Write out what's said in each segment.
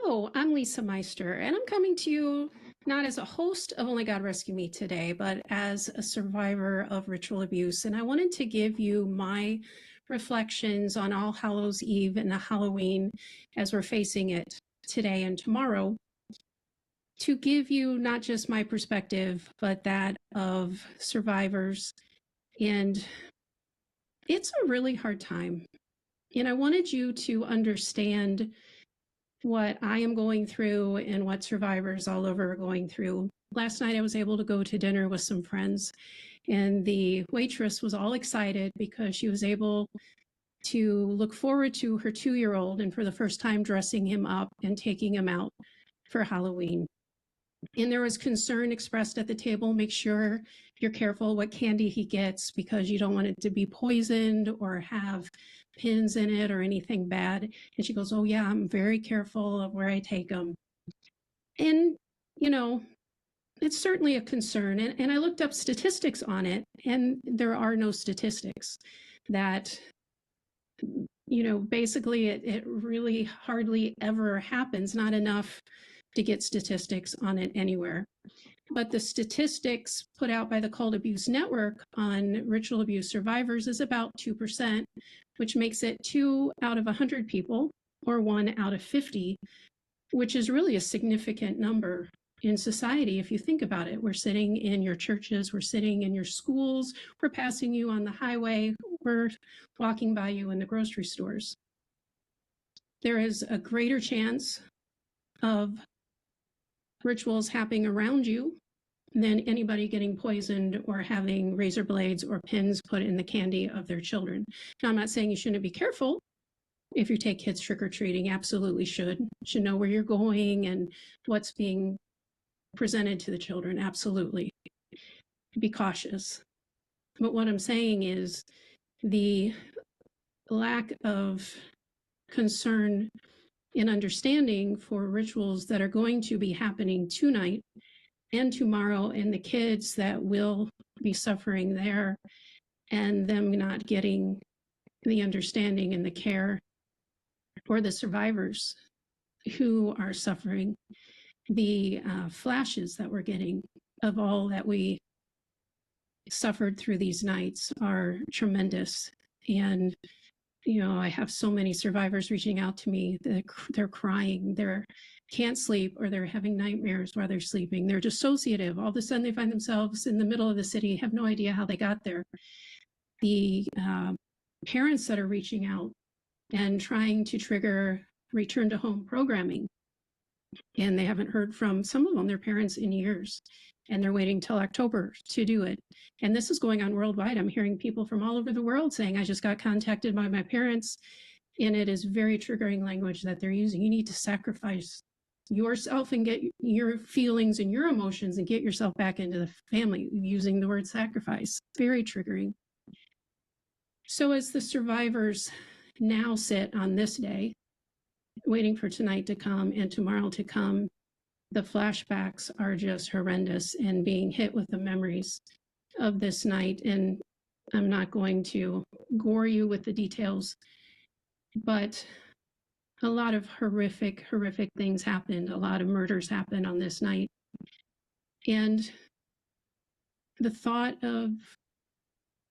Hello, I'm Lisa Meister, and I'm coming to you not as a host of Only God Rescue Me today, but as a survivor of ritual abuse. And I wanted to give you my reflections on All Hallows Eve and the Halloween as we're facing it today and tomorrow, to give you not just my perspective, but that of survivors. And it's a really hard time. And I wanted you to understand what I am going through and what survivors all over are going through. Last night I was able to go to dinner with some friends, and the waitress was all excited because she was able to look forward to her 2-year-old and for the first time dressing him up and taking him out for Halloween. And there was concern expressed at the table, make sure you're careful what candy he gets because you don't want it to be poisoned or have pins in it or anything bad. And she goes, oh yeah, I'm very careful of where I take him. And, it's certainly a concern. And I looked up statistics on it, and there are no statistics that, basically it really hardly ever happens, not enough to get statistics on it anywhere. But the statistics put out by the Cult Abuse Network on ritual abuse survivors is about 2%, which makes it 2 out of 100 people, or 1 out of 50, which is really a significant number in society if you think about it. We're sitting in your churches, we're sitting in your schools, we're passing you on the highway, we're walking by you in the grocery stores. There is a greater chance of rituals happening around you than anybody getting poisoned or having razor blades or pins put in the candy of their children. Now, I'm not saying you shouldn't be careful. If you take kids trick-or-treating, absolutely should know where you're going and what's being presented to the children, absolutely. Be cautious. But what I'm saying is the lack of concern and understanding for rituals that are going to be happening tonight and tomorrow, and the kids that will be suffering there, and them not getting the understanding and the care, or the survivors who are suffering. The flashes that we're getting of all that we suffered through these nights are tremendous. And I have so many survivors reaching out to me. They're crying, they can't sleep, or they're having nightmares while they're sleeping. They're dissociative. All of a sudden they find themselves in the middle of the city, have no idea how they got there. The parents that are reaching out and trying to trigger return to home programming, and they haven't heard from some of them, their parents, in years, and they're waiting till October to do it. And this is going on worldwide. I'm hearing people from all over the world saying, I just got contacted by my parents, and it is very triggering language that they're using. You need to sacrifice yourself and get your feelings and your emotions and get yourself back into the family, using the word sacrifice. Very triggering. So as the survivors now sit on this day, waiting for tonight to come and tomorrow to come, the flashbacks are just horrendous, and being hit with the memories of this night. And I'm not going to gore you with the details, but a lot of horrific things happened. A lot of murders happened on this night. And the thought of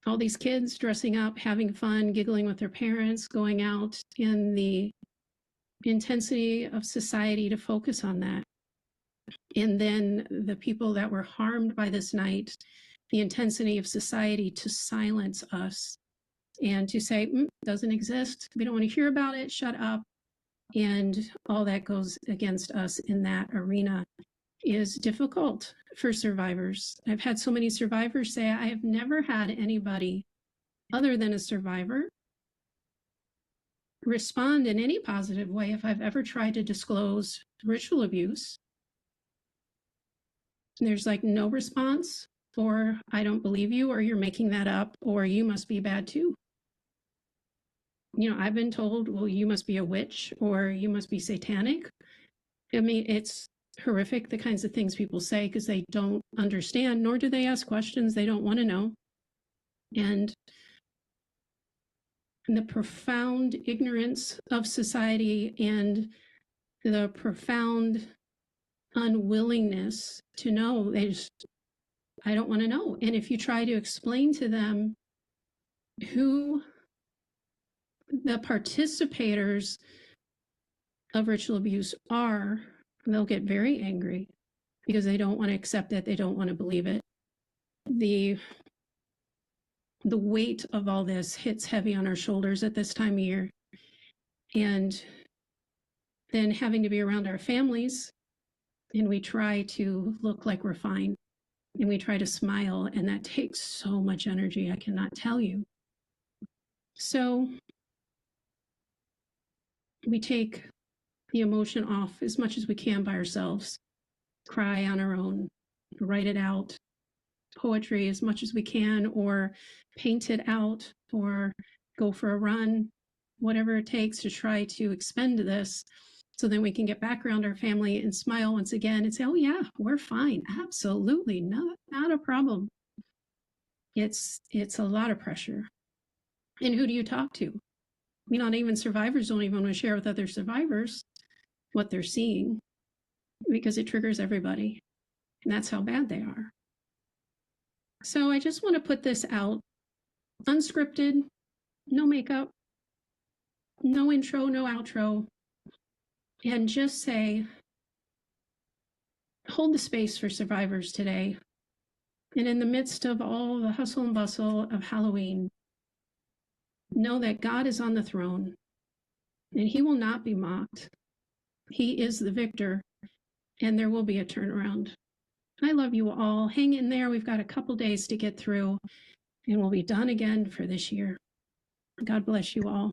all these kids dressing up, having fun, giggling with their parents, going out, in the intensity of society to focus on that. And then the people that were harmed by this night, the intensity of society to silence us and to say, doesn't exist, we don't want to hear about it, shut up. And all that goes against us in that arena is difficult for survivors. I've had so many survivors say, I have never had anybody other than a survivor respond in any positive way if I've ever tried to disclose ritual abuse. There's like no response, or I don't believe you, or you're making that up, or you must be bad too. I've been told, well, you must be a witch, or you must be satanic. I mean, it's horrific, the kinds of things people say, because they don't understand, nor do they ask questions. They don't want to know. And the profound ignorance of society and the profound unwillingness to know. I don't want to know. And if you try to explain to them who the participators of ritual abuse are, they'll get very angry because they don't want to accept it. They don't want to believe it. The weight of all this hits heavy on our shoulders at this time of year. And then having to be around our families, and we try to look like we're fine, and we try to smile, and that takes so much energy, I cannot tell you. So we take the emotion off as much as we can by ourselves, cry on our own, write it out, poetry as much as we can, or paint it out, or go for a run, whatever it takes to try to expend this, so then we can get back around our family and smile once again and say, oh yeah, we're fine. Absolutely, not a problem. It's a lot of pressure. And who do you talk to? Not even survivors don't even want to share with other survivors what they're seeing, because it triggers everybody. And that's how bad they are. So I just want to put this out, unscripted, no makeup, no intro, no outro, and just say, hold the space for survivors today. And in the midst of all the hustle and bustle of Halloween, know that God is on the throne and he will not be mocked. He is the victor, and there will be a turnaround. I love you all. Hang in there. We've got a couple days to get through, and we'll be done again for this year. God bless you all.